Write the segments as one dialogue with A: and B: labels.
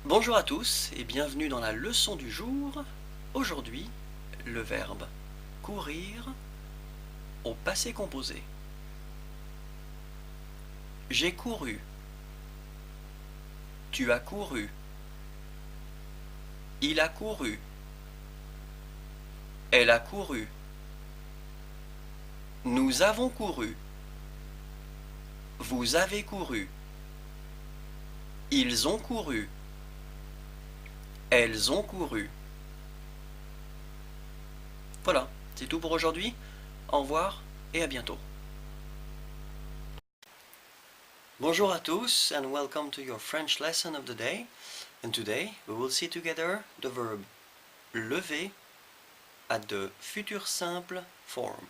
A: Bonjour à tous et bienvenue dans la leçon du jour. Aujourd'hui, le verbe courir au passé composé. J'ai couru. Tu as couru. Il a couru. Elle a couru. Nous avons couru. Vous avez couru. Ils ont couru. Elles ont couru. Voilà, c'est tout pour aujourd'hui. Au revoir et à bientôt. Bonjour à tous and welcome to your French lesson of the day. And today we will see together the verb lever at the futur simple form.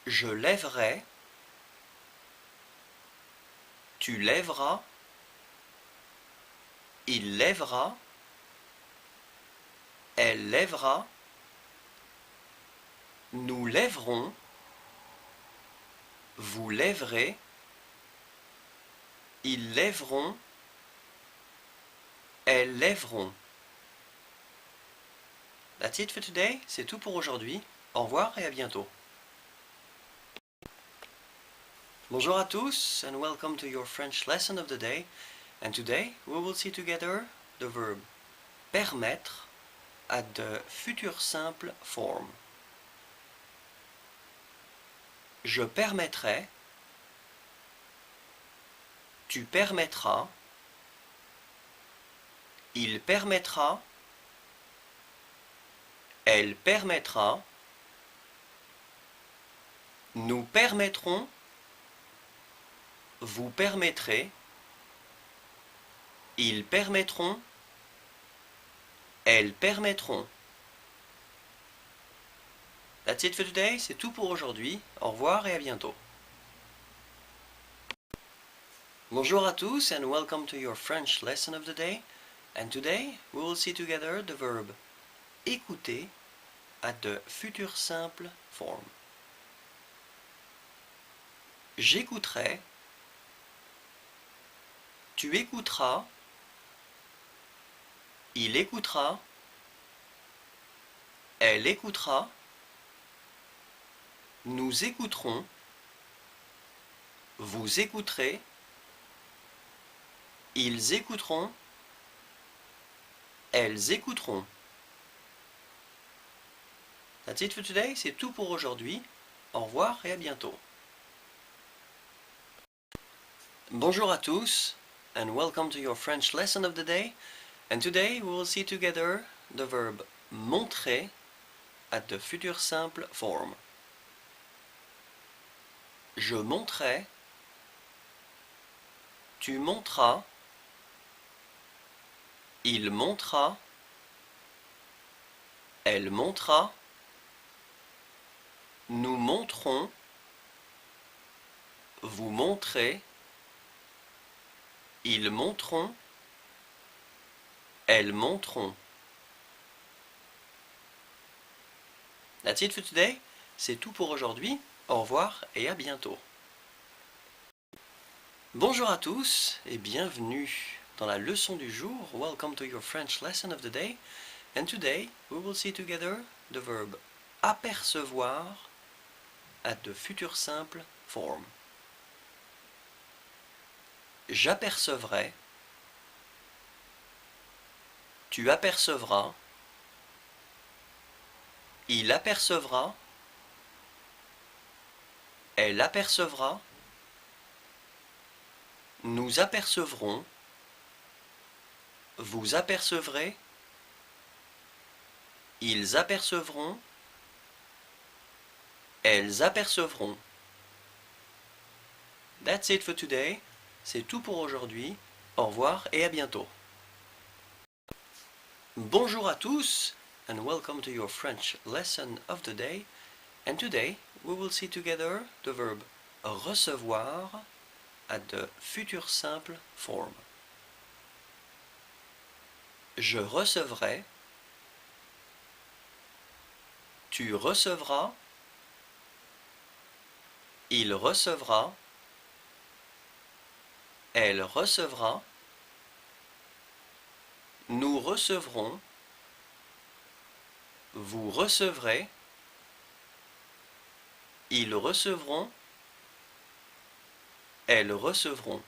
A: Je lèverai, tu lèveras, il lèvera, elle lèvera, nous lèverons, vous lèverez, ils lèveront, elles lèveront. That's it for today, c'est tout pour aujourd'hui. Au revoir et à bientôt. Bonjour à tous and welcome to your French lesson of the day. And today we will see together the verb permettre at the futur simple form. Je permettrai, tu permettras, il permettra, elle permettra, nous permettrons, vous permettrez, ils permettront, elles permettront. That's it for today, c'est tout pour aujourd'hui. Au revoir et à bientôt. Bonjour à tous and welcome to your French lesson of the day. And today we will see together the verb écouter at the futur simple form. J'écouterai, tu écouteras, il écoutera, elle écoutera, nous écouterons, vous écouterez, ils écouteront, elles écouteront. That's it for today, c'est tout pour aujourd'hui. Au revoir et à bientôt. Bonjour à tous and welcome to your French lesson of the day. And today we will see together the verb montrer at the futur simple form. Je monterai, tu monteras, il montera, elle montera, nous monterons, vous montrez, ils monteront, elles monteront. That's it for today. C'est tout pour aujourd'hui. Au revoir et à bientôt. Bonjour à tous et bienvenue dans la leçon du jour. Welcome to your French lesson of the day. And today we will see together the verb apercevoir at the futur simple form. J'apercevrai, tu apercevras, il apercevra, elle apercevra, nous apercevrons, vous apercevrez, ils apercevront, elles apercevront. That's it for today. C'est tout pour aujourd'hui. Au revoir et à bientôt. Bonjour à tous and welcome to your French lesson of the day. And today we will see together the verb recevoir at the futur simple form. Je recevrai, tu recevras, il recevra, elle recevra, recevront, vous recevrez, ils recevront, elles recevront.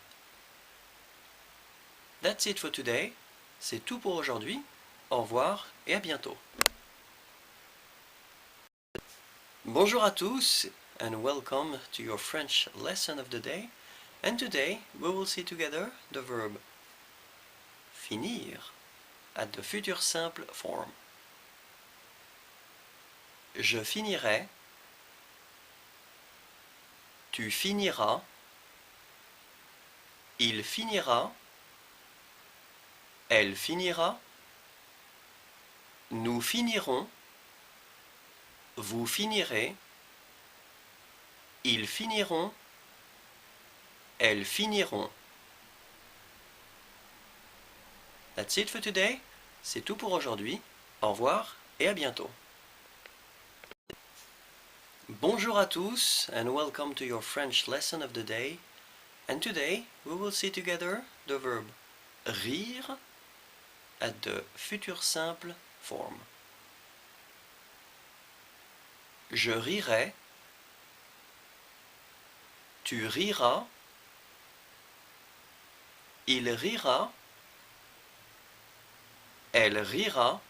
A: That's it for today. C'est tout pour aujourd'hui. Au revoir et à bientôt. Bonjour à tous and welcome to your French lesson of the day. And today we will see together the verb finir at the future simple form. Je finirai, tu finiras, il finira, elle finira, nous finirons, vous finirez, ils finiront, elles finiront. That's it for today. C'est tout pour aujourd'hui. Au revoir et à bientôt. Bonjour à tous and welcome to your French lesson of the day. And today we will see together the verb rire at the future simple form. Je rirai, tu riras, il rira, elle rira,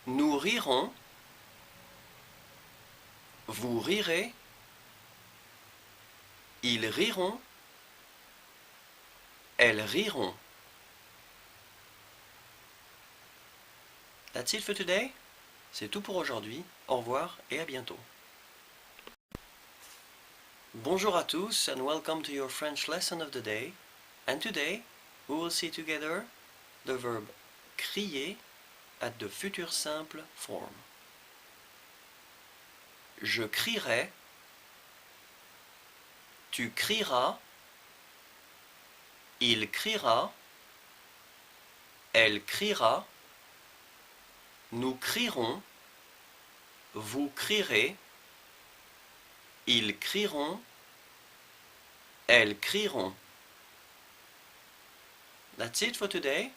A: nous rirons, vous rirez, ils riront, elles riront. That's it for today. C'est tout pour aujourd'hui. Au revoir et à bientôt. Bonjour à tous and welcome to your French lesson of the day. And today we will see together the verb crier at the future simple form. Je crierai, tu crieras, il criera, elle criera, nous crierons, vous crierez, ils crieront, elles crieront. That's it for today.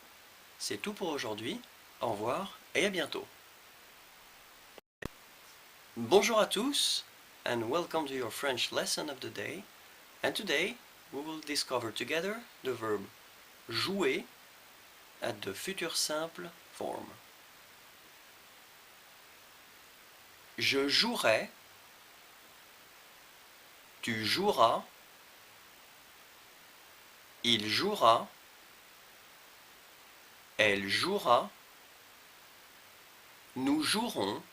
A: C'est tout pour aujourd'hui. Au revoir et à bientôt. Bonjour à tous and welcome to your French lesson of the day. And today we will discover together the verb jouer at the future simple form. Je jouerai, tu joueras, il jouera, elle jouera, nous jouerons,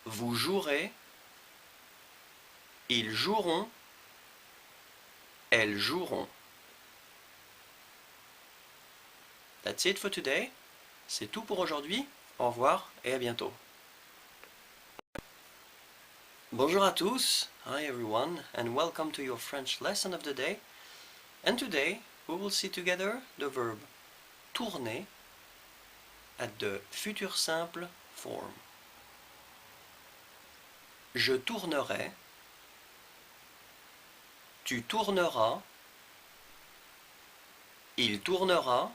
A: vous jouerez, ils joueront, elles joueront. That's it for today. C'est tout pour aujourd'hui. Au revoir et à bientôt. Bonjour à tous, hi everyone, and welcome to your French lesson of the day. And today we will see together the verb tourner at the future simple form. Je tournerai, tu tourneras, il tournera,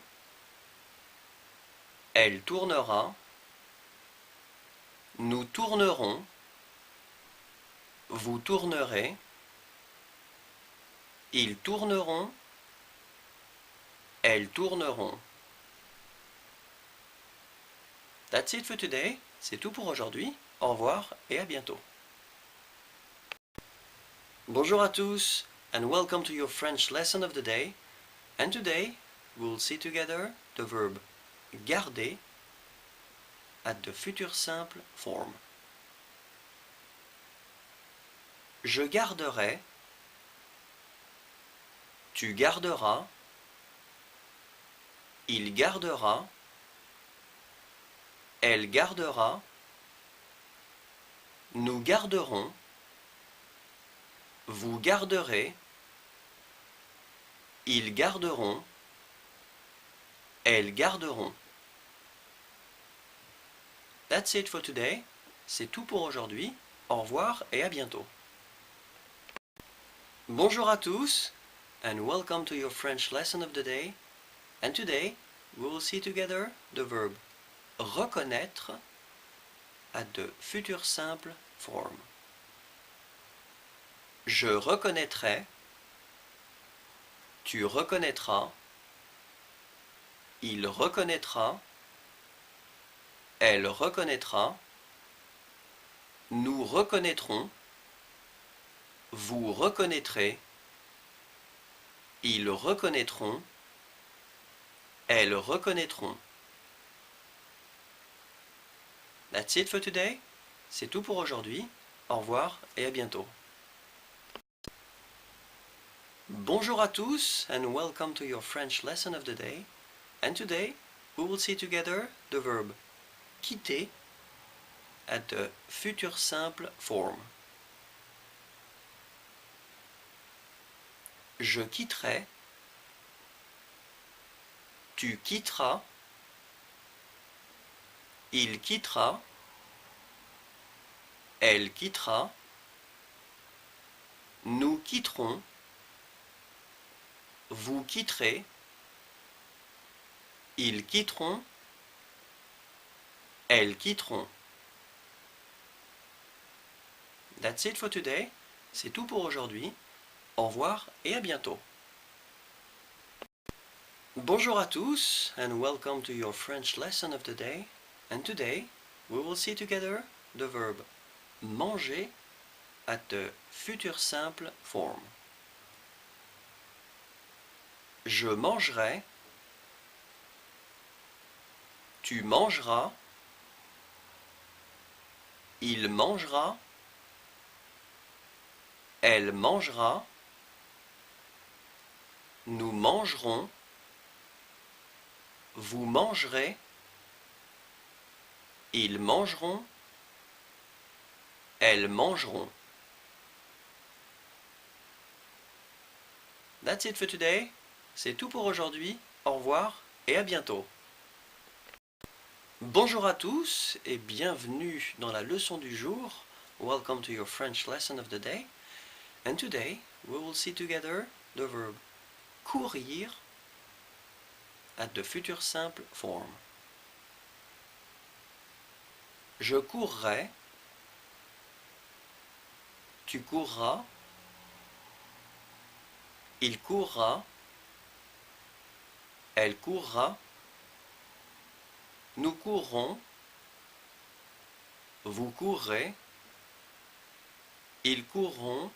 A: elle tournera, nous tournerons, vous tournerez, ils tourneront, elles tourneront. That's it for today. C'est tout pour aujourd'hui. Au revoir et à bientôt. Bonjour à tous and welcome to your French lesson of the day. And today we'll see together the verb garder at the future simple form. Je garderai, tu garderas, il gardera, elle gardera, nous garderons, vous garderez, ils garderont, elles garderont. That's it for today. C'est tout pour aujourd'hui. Au revoir et à bientôt. Bonjour à tous and welcome to your French lesson of the day. And today, we will see together the verb reconnaître at the future simple form. Je reconnaîtrai, tu reconnaîtras, il reconnaîtra, elle reconnaîtra, nous reconnaîtrons, vous reconnaîtrez, ils reconnaîtront, elles reconnaîtront. That's it for today. C'est tout pour aujourd'hui. Au revoir et à bientôt. Bonjour à tous and welcome to your French lesson of the day. And today we will see together the verb quitter at the future simple form. Je quitterai, tu quitteras, il quittera, elle quittera, nous quitterons, vous quitterez, ils quitteront, elles quitteront. That's it for today. C'est tout pour aujourd'hui. Au revoir et à bientôt. Bonjour à tous and welcome to your French lesson of the day. And today we will see together the verb manger at the future simple form. Je mangerai, tu mangeras, il mangera, elle mangera, nous mangerons, vous mangerez, ils mangeront, elles mangeront. That's it for today. C'est tout pour aujourd'hui. Au revoir et à bientôt. Bonjour à tous et bienvenue dans la leçon du jour. Welcome to your French lesson of the day. And today we will see together the verb courir at the future simple form. Je courrai, tu courras, il courra, elle courra, nous courrons, vous courrez, ils courront,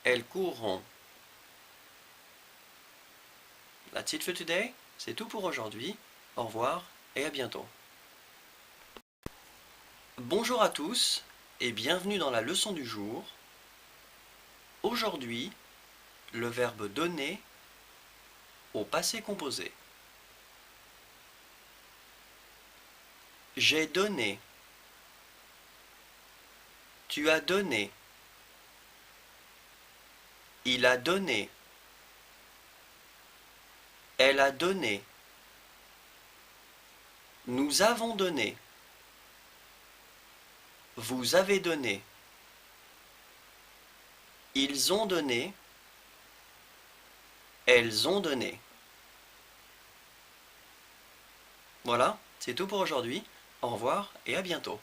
A: elles courront. That's it for today. C'est tout pour aujourd'hui. Au revoir et à bientôt. Bonjour à tous et bienvenue dans la leçon du jour. Aujourd'hui, le verbe donner au passé composé. J'ai donné. Tu as donné. Il a donné. Elle a donné. Nous avons donné. Vous avez donné. Ils ont donné. Elles ont donné. Voilà, c'est tout pour aujourd'hui. Au revoir et à bientôt.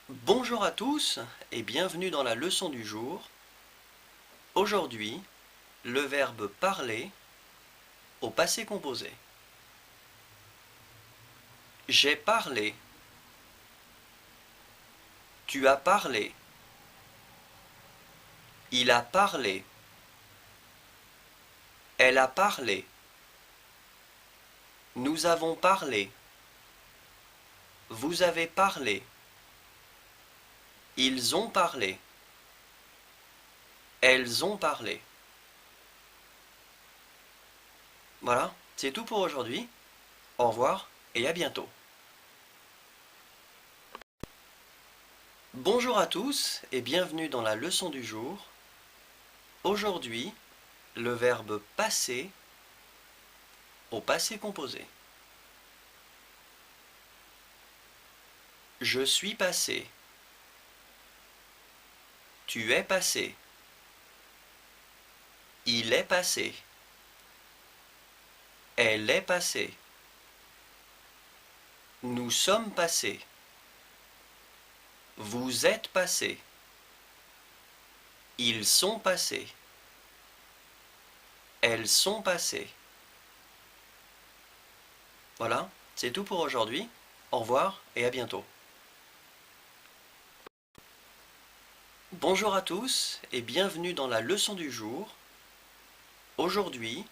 A: Bonjour à tous et bienvenue dans la leçon du jour. Aujourd'hui, le verbe parler au passé composé. J'ai parlé. Tu as parlé. Il a parlé. Elle a parlé. Nous avons parlé. Vous avez parlé. Ils ont parlé. Elles ont parlé. Voilà, c'est tout pour aujourd'hui. Au revoir et à bientôt. Bonjour à tous et bienvenue dans la leçon du jour. Aujourd'hui, le verbe passer au passé composé. Je suis passé. Tu es passé. Il est passé. Elle est passée. Nous sommes passés. Vous êtes passés. Ils sont passés. Elles sont passées. Voilà, c'est tout pour aujourd'hui. Au revoir et à bientôt. Bonjour à tous et bienvenue dans la leçon du jour. Aujourd'hui,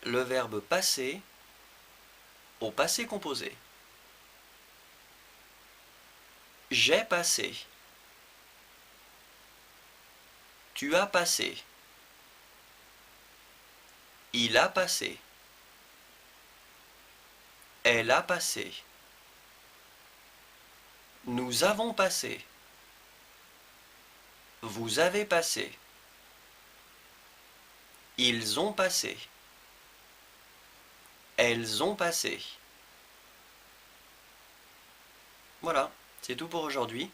A: le verbe passer au passé composé. J'ai passé. Tu as passé. Il a passé. Elle a passé. Nous avons passé. Vous avez passé. Ils ont passé. Elles ont passé. Voilà, c'est tout pour aujourd'hui.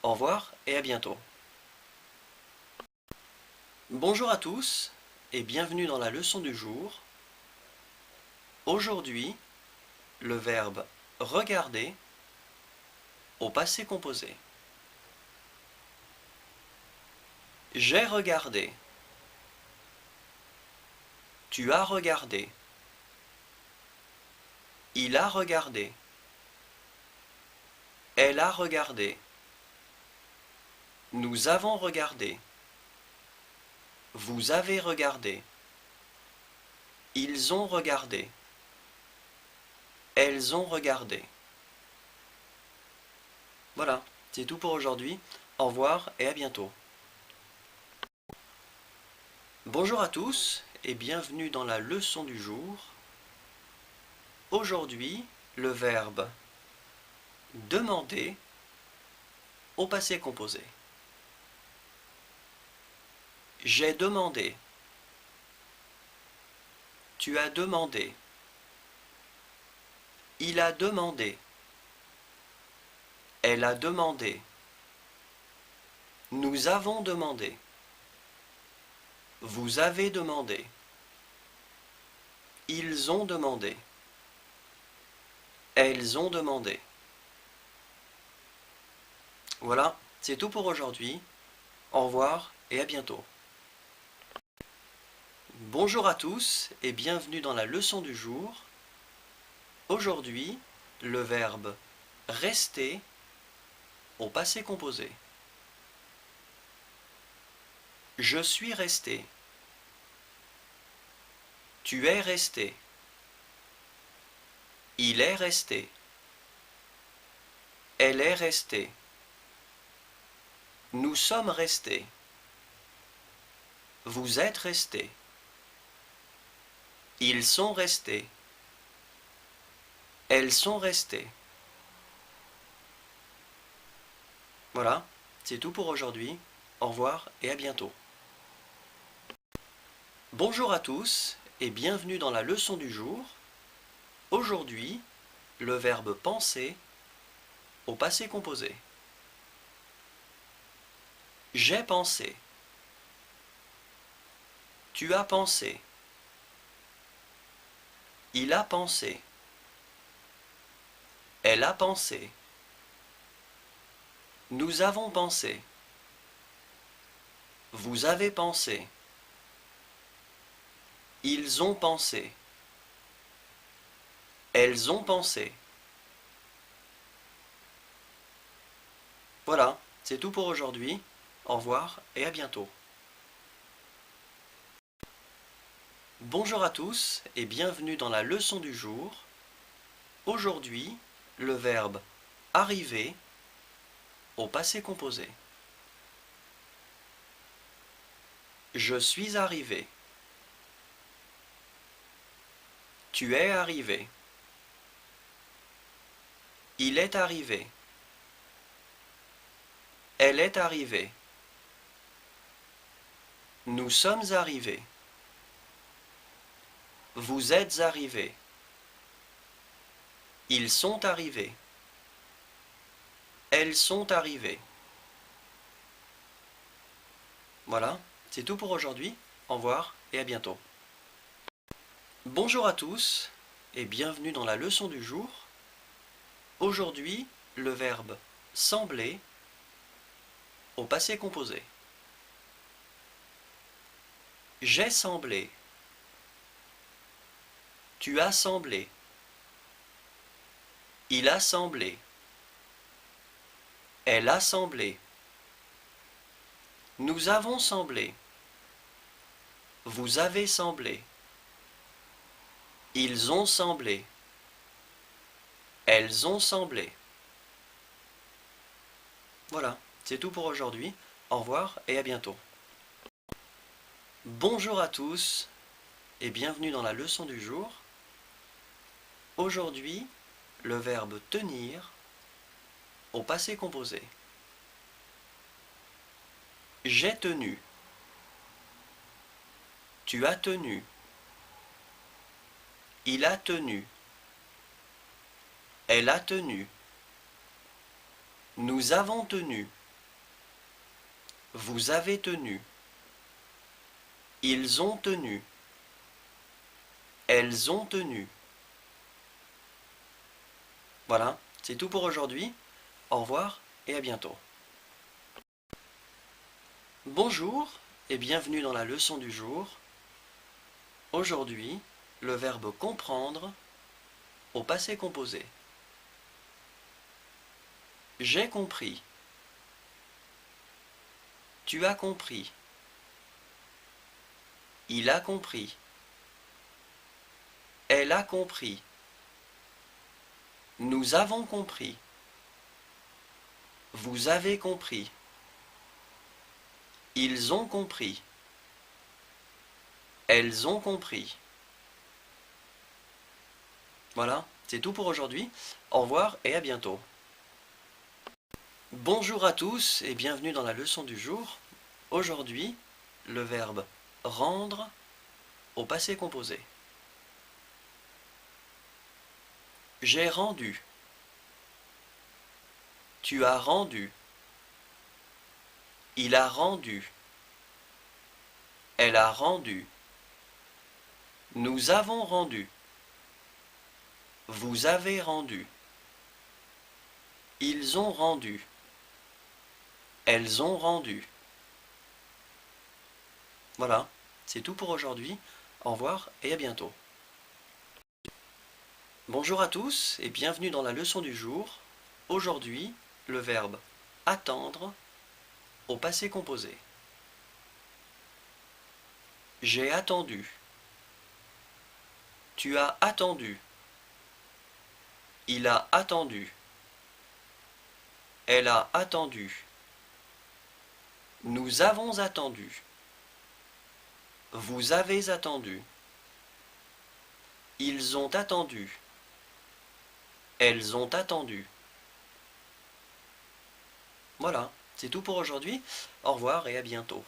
A: Au revoir et à bientôt. Bonjour à tous et bienvenue dans la leçon du jour. Aujourd'hui, le verbe regarder au passé composé. J'ai regardé. Tu as regardé. Il a regardé. Elle a regardé. Nous avons regardé. Vous avez regardé. Ils ont regardé. Elles ont regardé. Voilà, c'est tout pour aujourd'hui. Au revoir et à bientôt. Bonjour à tous et bienvenue dans la leçon du jour. Aujourd'hui, le verbe demander au passé composé. J'ai demandé. Tu as demandé. Il a demandé. Elle a demandé. Nous avons demandé. Vous avez demandé. Ils ont demandé. Elles ont demandé. Voilà, c'est tout pour aujourd'hui. Au revoir et à bientôt. Bonjour à tous et bienvenue dans la leçon du jour. Aujourd'hui, le verbe rester au passé composé. Je suis resté. Tu es resté. Il est resté. Elle est restée. Nous sommes restés. Vous êtes restés. Ils sont restés. Elles sont restées. Voilà, c'est tout pour aujourd'hui. Au revoir et à bientôt. Bonjour à tous et bienvenue dans la leçon du jour. Aujourd'hui, le verbe penser au passé composé. J'ai pensé. Tu as pensé. Il a pensé. Elle a pensé. Nous avons pensé. Vous avez pensé. Ils ont pensé. Elles ont pensé. Voilà, c'est tout pour aujourd'hui. Au revoir et à bientôt. Bonjour à tous et bienvenue dans la leçon du jour. Aujourd'hui, le verbe arriver au passé composé. Je suis arrivé. Tu es arrivé. Il est arrivé. Elle est arrivée. Nous sommes arrivés. Vous êtes arrivés. Ils sont arrivés. Elles sont arrivées. Voilà, c'est tout pour aujourd'hui. Au revoir et à bientôt. Bonjour à tous et bienvenue dans la leçon du jour. Aujourd'hui, le verbe sembler au passé composé. J'ai semblé. Tu as semblé. Il a semblé. Elle a semblé. Nous avons semblé. Vous avez semblé. Ils ont semblé. Elles ont semblé. Voilà, c'est tout pour aujourd'hui. Au revoir et à bientôt. Bonjour à tous et bienvenue dans la leçon du jour. Aujourd'hui, le verbe tenir au passé composé. J'ai tenu. Tu as tenu. Il a tenu. Elle a tenu. Nous avons tenu. Vous avez tenu. Ils ont tenu. Elles ont tenu. Voilà, c'est tout pour aujourd'hui. Au revoir et à bientôt. Bonjour et bienvenue dans la leçon du jour. Aujourd'hui, le verbe comprendre au passé composé. J'ai compris. Tu as compris. Il a compris. Elle a compris. Nous avons compris. Vous avez compris. Ils ont compris. Elles ont compris. Voilà, c'est tout pour aujourd'hui. Au revoir et à bientôt. Bonjour à tous et bienvenue dans la leçon du jour. Aujourd'hui, le verbe rendre au passé composé. J'ai rendu. Tu as rendu. Il a rendu. Elle a rendu. Nous avons rendu. Vous avez rendu. Ils ont rendu. Elles ont rendu. Voilà, c'est tout pour aujourd'hui. Au revoir et à bientôt. Bonjour à tous et bienvenue dans la leçon du jour. Aujourd'hui, le verbe attendre au passé composé. J'ai attendu. Tu as attendu. Il a attendu. Elle a attendu. Nous avons attendu. Vous avez attendu. Ils ont attendu. Elles ont attendu. Voilà, c'est tout pour aujourd'hui. Au revoir et à bientôt.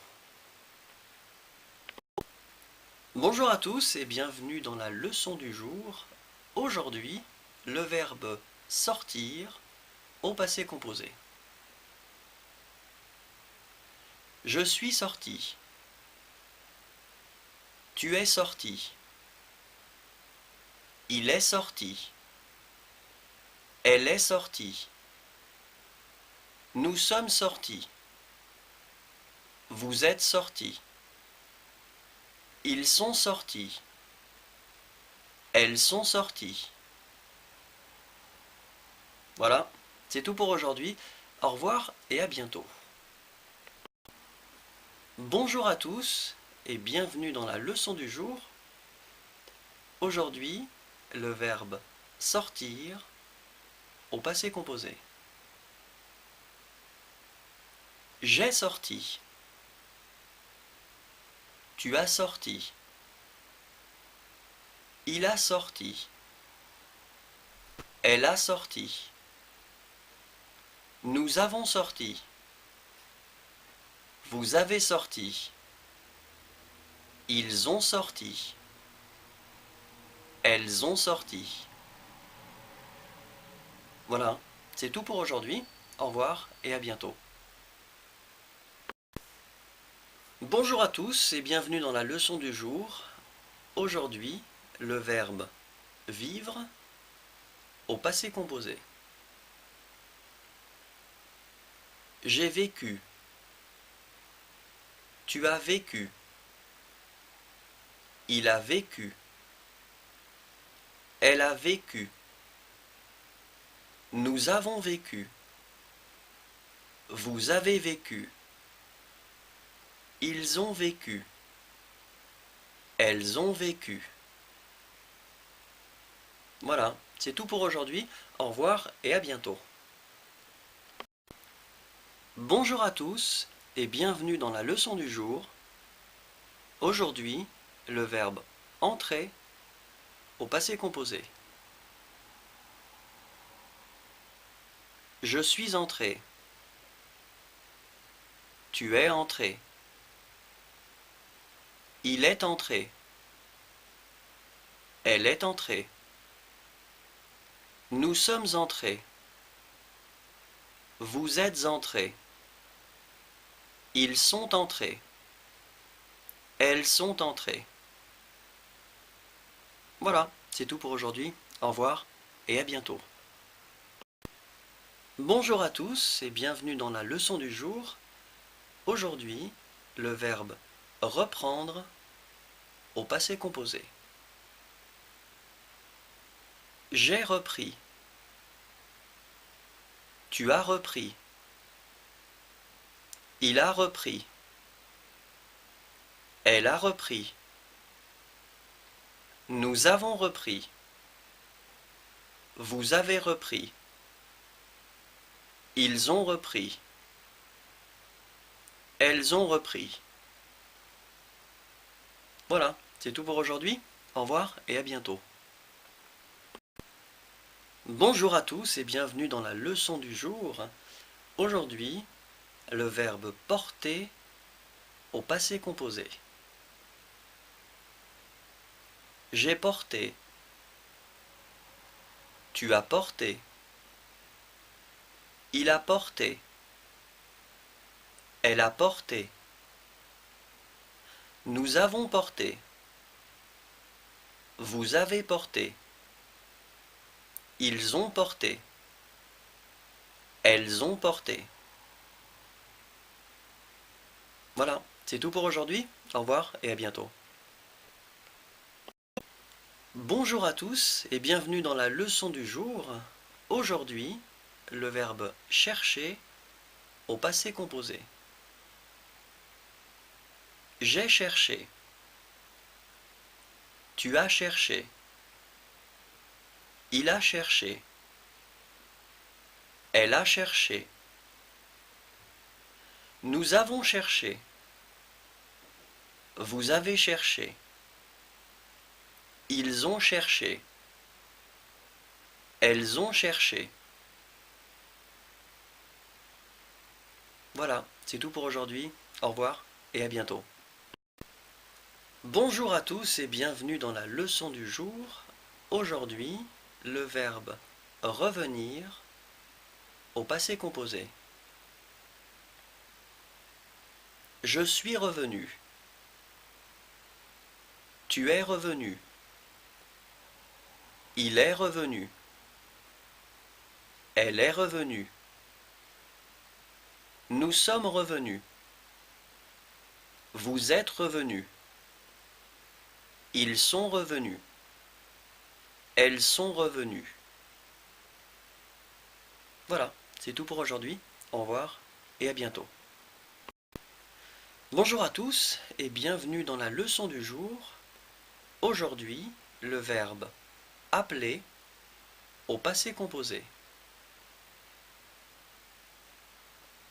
A: Bonjour à tous et bienvenue dans la leçon du jour. Aujourd'hui, le verbe sortir au passé composé. Je suis sorti. Tu es sorti. Il est sorti. Elle est sortie. Nous sommes sortis. Vous êtes sortis. Ils sont sortis. Elles sont sorties. Voilà, c'est tout pour aujourd'hui. Au revoir et à bientôt. Bonjour à tous et bienvenue dans la leçon du jour. Aujourd'hui, le verbe sortir au passé composé. J'ai sorti. Tu as sorti. Il a sorti. Elle a sorti. Nous avons sorti. Vous avez sorti. Ils ont sorti. Elles ont sorti. Voilà, c'est tout pour aujourd'hui. Au revoir et à bientôt. Bonjour à tous et bienvenue dans la leçon du jour. Aujourd'hui, le verbe vivre au passé composé. J'ai vécu. Tu as vécu. Il a vécu. Elle a vécu. Nous avons vécu. Vous avez vécu. Ils ont vécu. Elles ont vécu. Voilà, c'est tout pour aujourd'hui. Au revoir et à bientôt. Bonjour à tous et bienvenue dans la leçon du jour. Aujourd'hui, le verbe entrer au passé composé. Je suis entré. Tu es entré. Il est entré. Elle est entrée. Nous sommes entrés. Vous êtes entrés. Ils sont entrés. Elles sont entrées. Voilà, c'est tout pour aujourd'hui. Au revoir et à bientôt. Bonjour à tous et bienvenue dans la leçon du jour. Aujourd'hui, le verbe reprendre au passé composé. J'ai repris. Tu as repris. Il a repris. Elle a repris. Nous avons repris. Vous avez repris. Ils ont repris. Elles ont repris. Voilà, c'est tout pour aujourd'hui. Au revoir et à bientôt. Bonjour à tous et bienvenue dans la leçon du jour. Aujourd'hui, le verbe porter au passé composé. J'ai porté. Tu as porté. Il a porté. Elle a porté. Nous avons porté. Vous avez porté. Ils ont porté. Elles ont porté. Voilà, c'est tout pour aujourd'hui. Au revoir et à bientôt. Bonjour à tous et bienvenue dans la leçon du jour. Aujourd'hui, le verbe chercher au passé composé. J'ai cherché. Tu as cherché. Il a cherché. Elle a cherché. Nous avons cherché. Vous avez cherché. Ils ont cherché. Elles ont cherché. Voilà, c'est tout pour aujourd'hui. Au revoir et à bientôt. Bonjour à tous et bienvenue dans la leçon du jour. Aujourd'hui, le verbe revenir au passé composé. Je suis revenu. Tu es revenu. Il est revenu. Elle est revenue. Nous sommes revenus. Vous êtes revenus. Ils sont revenus. Elles sont revenues. Voilà, c'est tout pour aujourd'hui. Au revoir et à bientôt. Bonjour à tous et bienvenue dans la leçon du jour. Aujourd'hui, le verbe appeler au passé composé.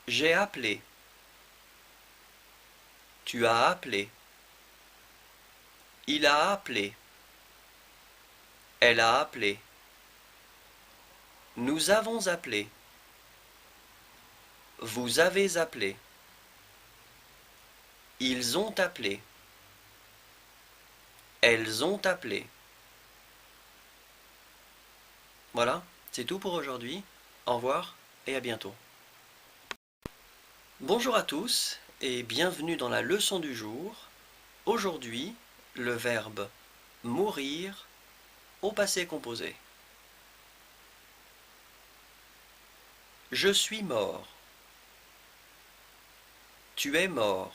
A: J'ai appelé. Tu as appelé. Il a appelé. Elle a appelé. Nous avons appelé. Vous avez appelé. Ils ont appelé. Elles ont appelé. Voilà, c'est tout pour aujourd'hui. Au revoir et à bientôt. Bonjour à tous et bienvenue dans la leçon du jour. Aujourd'hui, le verbe mourir au passé composé. Je suis mort. Tu es mort.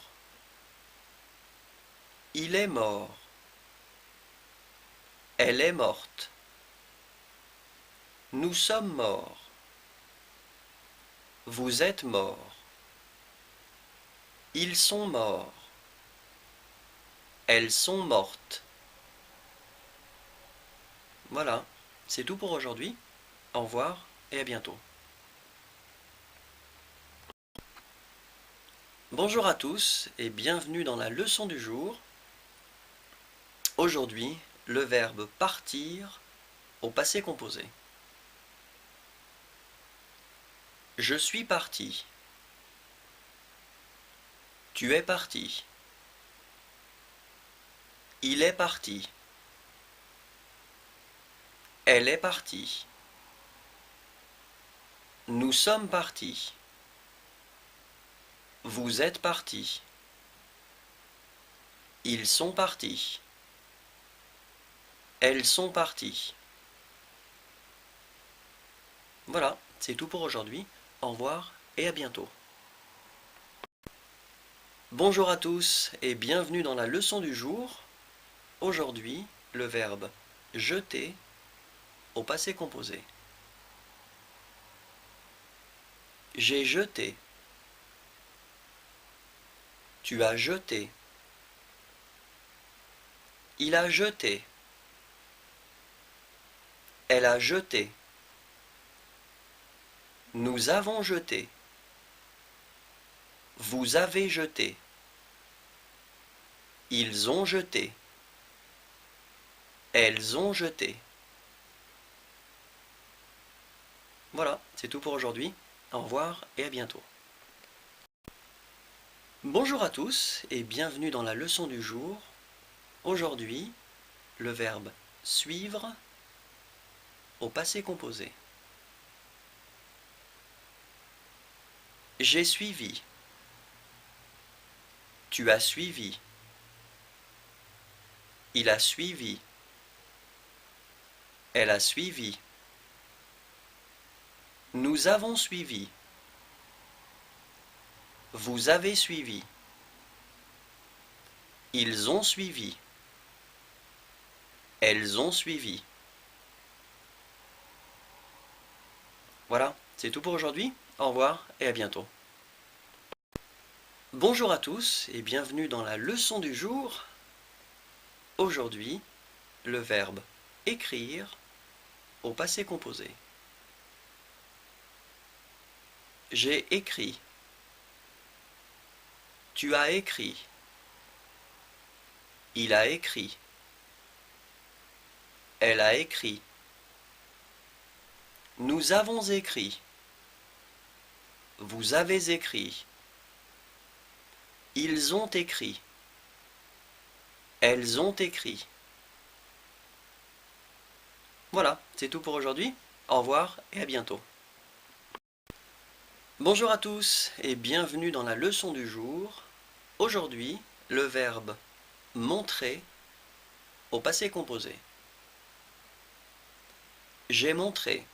A: Il est mort. Elle est morte. Nous sommes morts. Vous êtes morts. Ils sont morts. Elles sont mortes. Voilà, c'est tout pour aujourd'hui. Au revoir et à bientôt. Bonjour à tous et bienvenue dans la leçon du jour. Aujourd'hui, le verbe partir au passé composé. Je suis parti. Tu es parti. Il est parti. Elle est partie. Nous sommes partis. Vous êtes partis. Ils sont partis. Elles sont parties. Voilà, c'est tout pour aujourd'hui. Au revoir et à bientôt. Bonjour à tous et bienvenue dans la leçon du jour. Aujourd'hui, le verbe jeter au passé composé. J'ai jeté. Tu as jeté. Il a jeté. Elle a jeté. Nous avons jeté. Vous avez jeté. Ils ont jeté. Elles ont jeté. Voilà, c'est tout pour aujourd'hui. Au revoir et à bientôt. Bonjour à tous et bienvenue dans la leçon du jour. Aujourd'hui, le verbe suivre au passé composé. J'ai suivi. Tu as suivi. Il a suivi. Elle a suivi. Nous avons suivi. Vous avez suivi. Ils ont suivi. Elles ont suivi. Voilà, c'est tout pour aujourd'hui. Au revoir et à bientôt. Bonjour à tous et bienvenue dans la leçon du jour. Aujourd'hui, le verbe écrire au passé composé. J'ai écrit. Tu as écrit. Il a écrit. Elle a écrit. Nous avons écrit. Vous avez écrit. Ils ont écrit. Elles ont écrit. Voilà, c'est tout pour aujourd'hui. Au revoir et à bientôt. Bonjour à tous et bienvenue dans la leçon du jour. Aujourd'hui, le verbe montrer au passé composé. J'ai montré.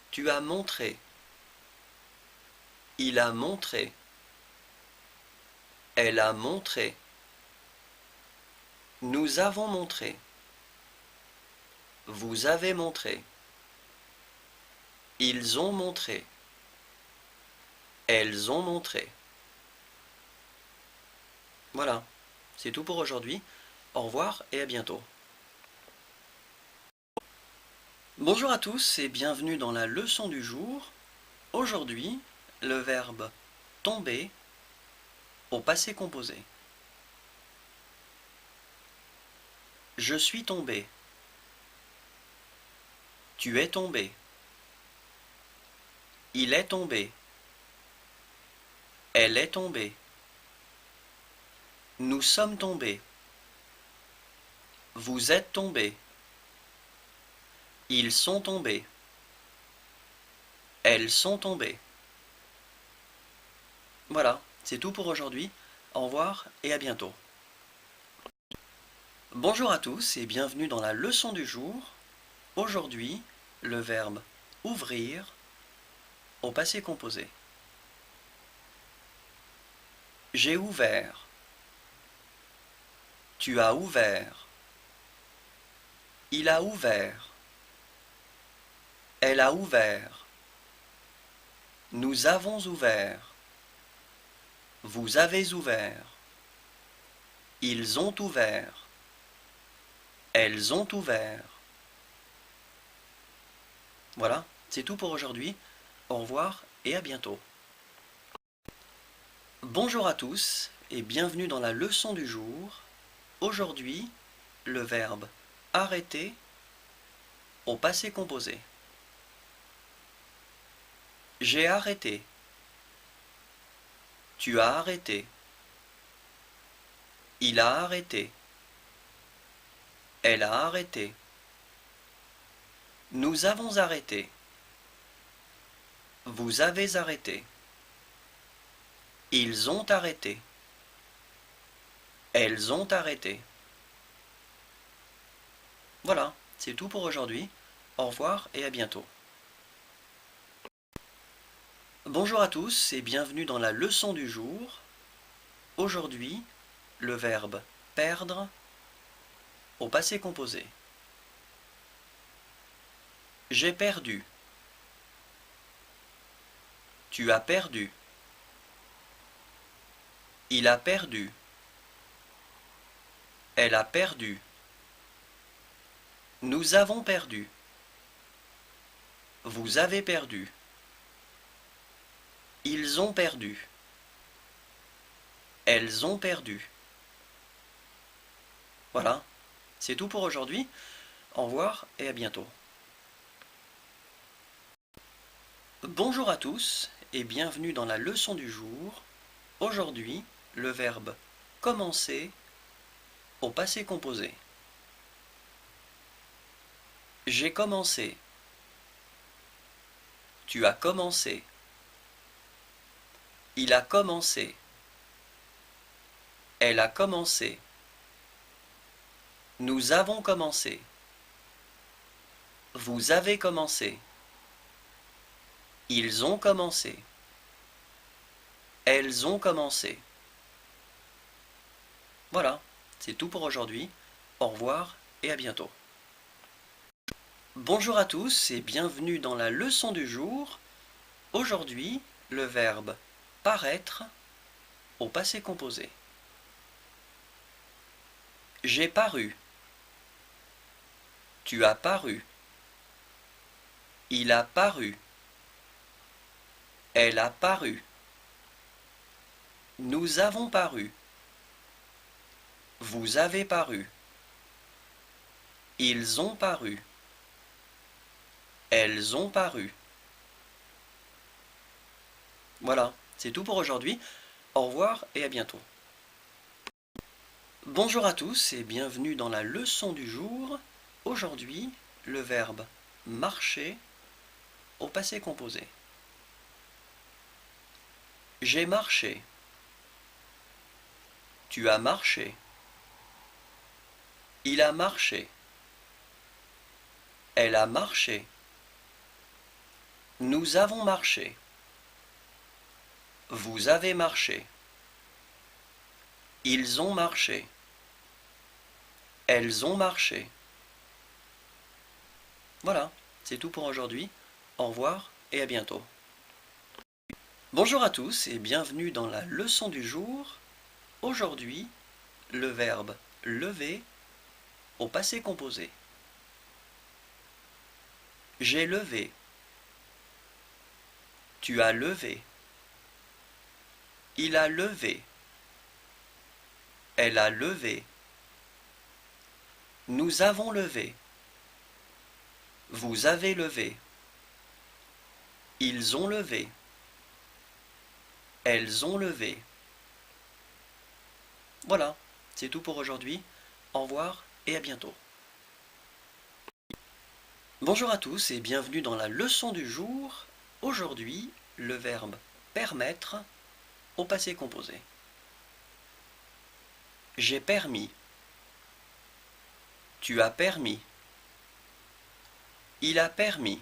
A: Tu as montré. Il a montré. Elle a montré. Nous avons montré. Vous avez montré. Ils ont montré. Elles ont montré. Voilà, c'est tout pour aujourd'hui. Au revoir et à bientôt. Bonjour à tous et bienvenue dans la leçon du jour. Aujourd'hui, le verbe tomber au passé composé. Je suis tombé. Tu es tombé. Il est tombé. Elle est tombée. Nous sommes tombés. Vous êtes tombés. Ils sont tombés. Elles sont tombées. Voilà, c'est tout pour aujourd'hui. Au revoir et à bientôt. Bonjour à tous et bienvenue dans la leçon du jour. Aujourd'hui, le verbe ouvrir au passé composé. J'ai ouvert. Tu as ouvert. Il a ouvert. Elle a ouvert. Nous avons ouvert. Vous avez ouvert. Ils ont ouvert. Elles ont ouvert. Voilà, c'est tout pour aujourd'hui. Au revoir et à bientôt. Bonjour à tous et bienvenue dans la leçon du jour. Aujourd'hui, le verbe arrêter au passé composé. J'ai arrêté. Tu as arrêté. Il a arrêté. Elle a arrêté. Nous avons arrêté. Vous avez arrêté. Ils ont arrêté. Elles ont arrêté. Voilà, c'est tout pour aujourd'hui. Au revoir et à bientôt. Bonjour à tous et bienvenue dans la leçon du jour. Aujourd'hui, le verbe perdre au passé composé. J'ai perdu. Tu as perdu. Il a perdu. Elle a perdu. Nous avons perdu. Vous avez perdu. Ils ont perdu. Elles ont perdu. Voilà, c'est tout pour aujourd'hui. Au revoir et à bientôt. Bonjour à tous et bienvenue dans la leçon du jour. Aujourd'hui, le verbe commencer au passé composé. J'ai commencé. Tu as commencé. Il a commencé. Elle a commencé. Nous avons commencé. Vous avez commencé. Ils ont commencé. Elles ont commencé. Voilà, c'est tout pour aujourd'hui. Au revoir et à bientôt. Bonjour à tous et bienvenue dans la leçon du jour. Aujourd'hui, le verbe paraître au passé composé. J'ai paru. Tu as paru. Il a paru. Elle a paru. Nous avons paru. Vous avez paru. Ils ont paru. Elles ont paru. Voilà, c'est tout pour aujourd'hui. Au revoir et à bientôt. Bonjour à tous et bienvenue dans la leçon du jour. Aujourd'hui, le verbe marcher au passé composé. J'ai marché. Tu as marché. Il a marché. Elle a marché. Nous avons marché. Vous avez marché. Ils ont marché. Elles ont marché. Voilà, c'est tout pour aujourd'hui. Au revoir et à bientôt. Bonjour à tous et bienvenue dans la leçon du jour. Aujourd'hui, le verbe lever au passé composé. J'ai levé. Tu as levé. Il a levé. Elle a levé. Nous avons levé. Vous avez levé. Ils ont levé. Elles ont levé. Voilà, c'est tout pour aujourd'hui. Au revoir et à bientôt. Bonjour à tous et bienvenue dans la leçon du jour. Aujourd'hui, le verbe permettre au passé composé. J'ai permis. Tu as permis. Il a permis.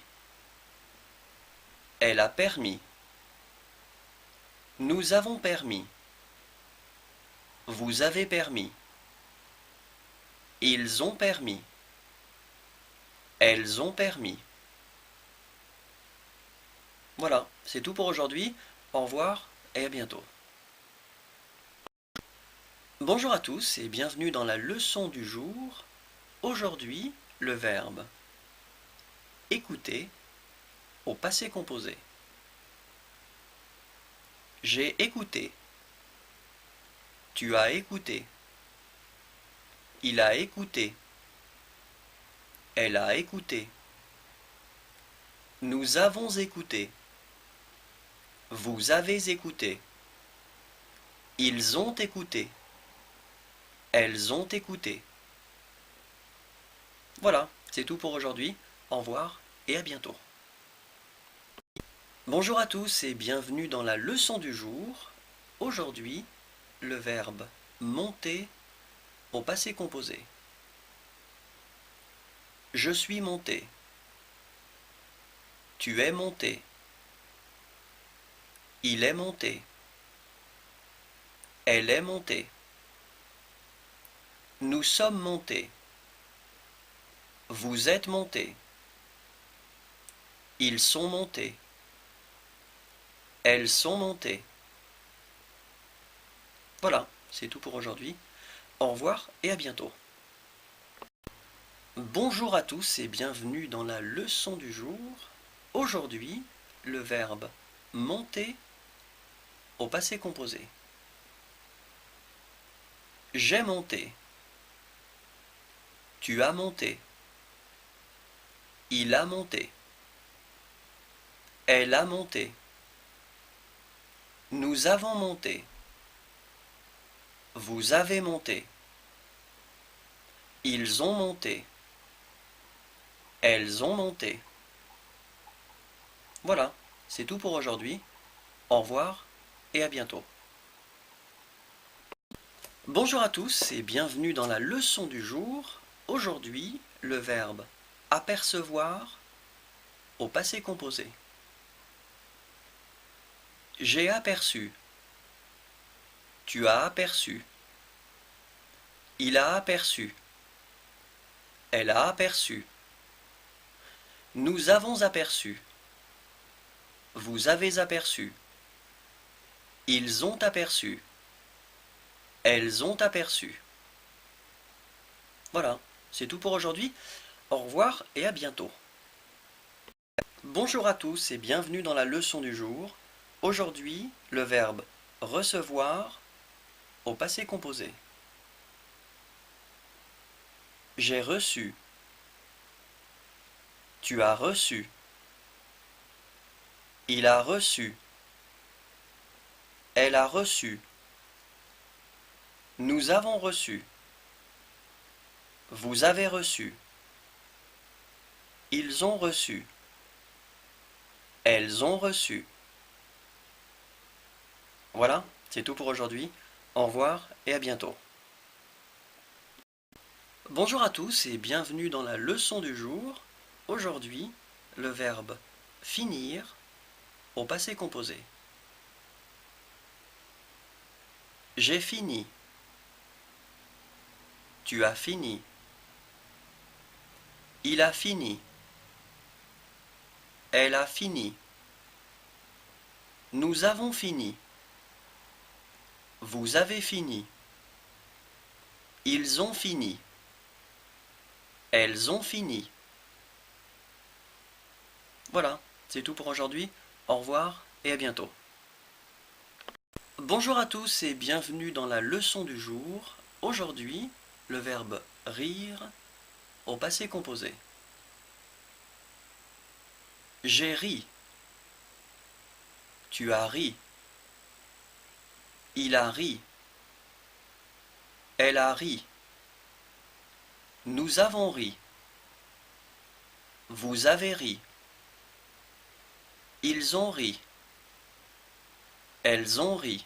A: Elle a permis. Nous avons permis. Vous avez permis. Ils ont permis. Elles ont permis. Voilà, c'est tout pour aujourd'hui. Au revoir et à bientôt. Bonjour à tous et bienvenue dans la leçon du jour. Aujourd'hui, le verbe écouter au passé composé. J'ai écouté. Tu as écouté. Il a écouté. Elle a écouté. Nous avons écouté. Vous avez écouté. Ils ont écouté. Elles ont écouté. Voilà, c'est tout pour aujourd'hui. Au revoir et à bientôt. Bonjour à tous et bienvenue dans la leçon du jour. Aujourd'hui, le verbe monter au passé composé. Je suis monté. Tu es monté. Il est monté. Elle est montée. Nous sommes montés. Vous êtes montés. Ils sont montés. Elles sont montées. Voilà, c'est tout pour aujourd'hui. Au revoir et à bientôt. Bonjour à tous et bienvenue dans la leçon du jour. Aujourd'hui, le verbe monter au passé composé. J'ai monté. Tu as monté. Il a monté. Elle a monté. Nous avons monté. Vous avez monté. Ils ont monté. Elles ont monté. Voilà, c'est tout pour aujourd'hui. Au revoir et à bientôt. Bonjour à tous et bienvenue dans la leçon du jour. Aujourd'hui, le verbe apercevoir au passé composé. J'ai aperçu. Tu as aperçu. Il a aperçu. Elle a aperçu. Nous avons aperçu. Vous avez aperçu. Ils ont aperçu. Elles ont aperçu. Voilà, c'est tout pour aujourd'hui. Au revoir et à bientôt. Bonjour à tous et bienvenue dans la leçon du jour. Aujourd'hui, le verbe recevoir au passé composé. J'ai reçu. Tu as reçu. Il a reçu. Elle a reçu. Nous avons reçu. Vous avez reçu. Ils ont reçu. Elles ont reçu. Voilà, c'est tout pour aujourd'hui. Au revoir et à bientôt. Bonjour à tous et bienvenue dans la leçon du jour. Aujourd'hui, le verbe finir au passé composé. J'ai fini. Tu as fini. Il a fini. Elle a fini. Nous avons fini. Vous avez fini. Ils ont fini. Elles ont fini. Voilà, c'est tout pour aujourd'hui. Au revoir et à bientôt. Bonjour à tous et bienvenue dans la leçon du jour. Aujourd'hui, le verbe rire au passé composé. J'ai ri. Tu as ri. Il a ri. Elle a ri. Nous avons ri. Vous avez ri. Ils ont ri. Elles ont ri.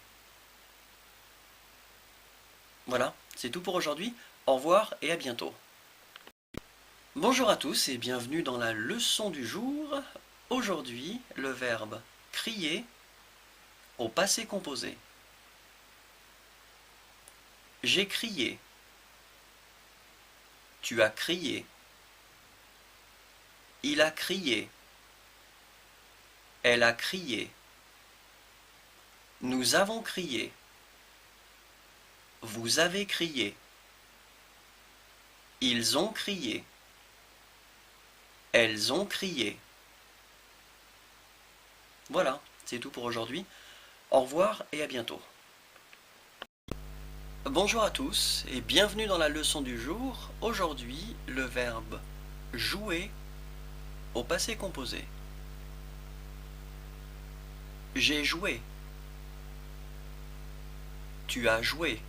A: Voilà, c'est tout pour aujourd'hui. Au revoir et à bientôt. Bonjour à tous et bienvenue dans la leçon du jour. Aujourd'hui, le verbe crier au passé composé. J'ai crié. Tu as crié. Il a crié. Elle a crié. Nous avons crié. Vous avez crié. Ils ont crié. Elles ont crié. Voilà, c'est tout pour aujourd'hui. Au revoir et à bientôt. Bonjour à tous et bienvenue dans la leçon du jour. Aujourd'hui, le verbe jouer au passé composé. J'ai joué. Tu as joué.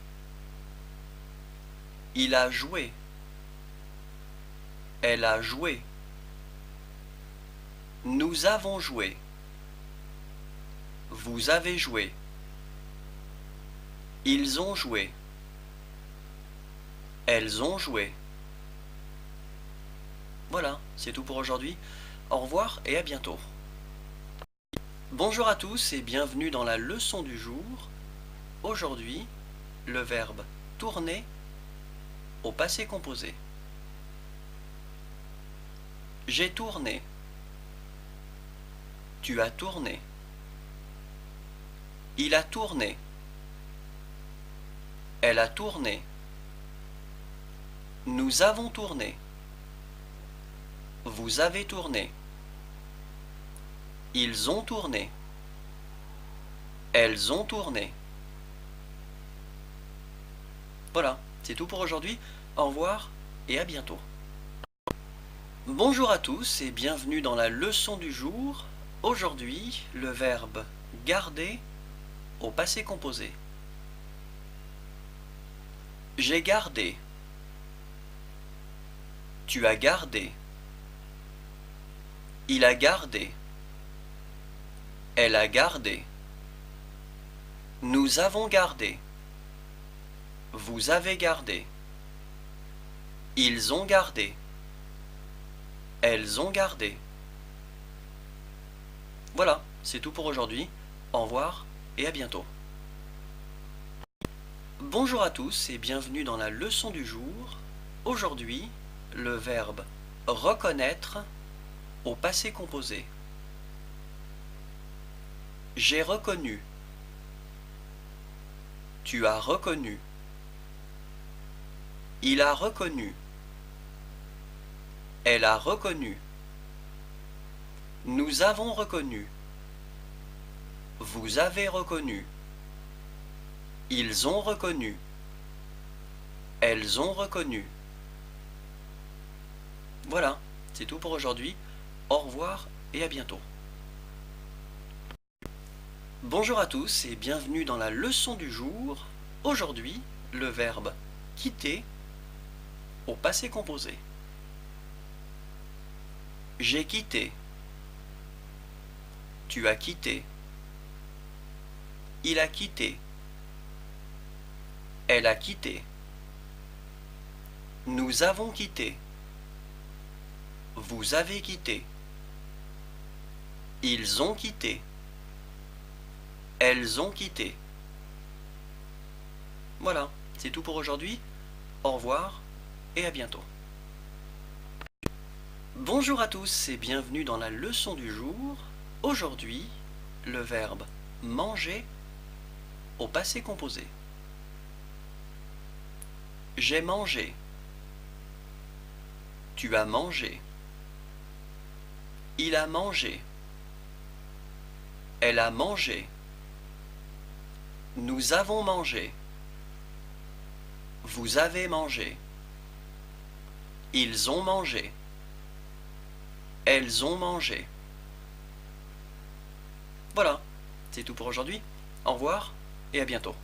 A: Il a joué. Elle a joué. Nous avons joué. Vous avez joué. Ils ont joué. Elles ont joué. Voilà, c'est tout pour aujourd'hui. Au revoir et à bientôt. Bonjour à tous et bienvenue dans la leçon du jour. Aujourd'hui, le verbe tourner au passé composé. J'ai tourné. Tu as tourné. Il a tourné. Elle a tourné. Nous avons tourné. Vous avez tourné. Ils ont tourné. Elles ont tourné. Voilà, c'est tout pour aujourd'hui. Au revoir et à bientôt. Bonjour à tous et bienvenue dans la leçon du jour. Aujourd'hui, le verbe garder au passé composé. J'ai gardé. Tu as gardé. Il a gardé. Elle a gardé. Nous avons gardé. Vous avez gardé. Ils ont gardé. Elles ont gardé. Voilà, c'est tout pour aujourd'hui. Au revoir et à bientôt. Bonjour à tous et bienvenue dans la leçon du jour. Aujourd'hui, le verbe reconnaître au passé composé. J'ai reconnu. Tu as reconnu. Il a reconnu. Elle a reconnu. Nous avons reconnu. Vous avez reconnu. Ils ont reconnu. Elles ont reconnu. Voilà, c'est tout pour aujourd'hui. Au revoir et à bientôt. Bonjour à tous et bienvenue dans la leçon du jour. Aujourd'hui, le verbe quitter au passé composé. J'ai quitté. Tu as quitté. Il a quitté. Elle a quitté. Nous avons quitté. Vous avez quitté. Ils ont quitté. Elles ont quitté. Voilà, c'est tout pour aujourd'hui. Au revoir et à bientôt. Bonjour à tous et bienvenue dans la leçon du jour. Aujourd'hui, le verbe manger au passé composé. J'ai mangé. Tu as mangé. Il a mangé. Elle a mangé. Nous avons mangé. Vous avez mangé. Ils ont mangé. Elles ont mangé. Voilà, c'est tout pour aujourd'hui. Au revoir et à bientôt.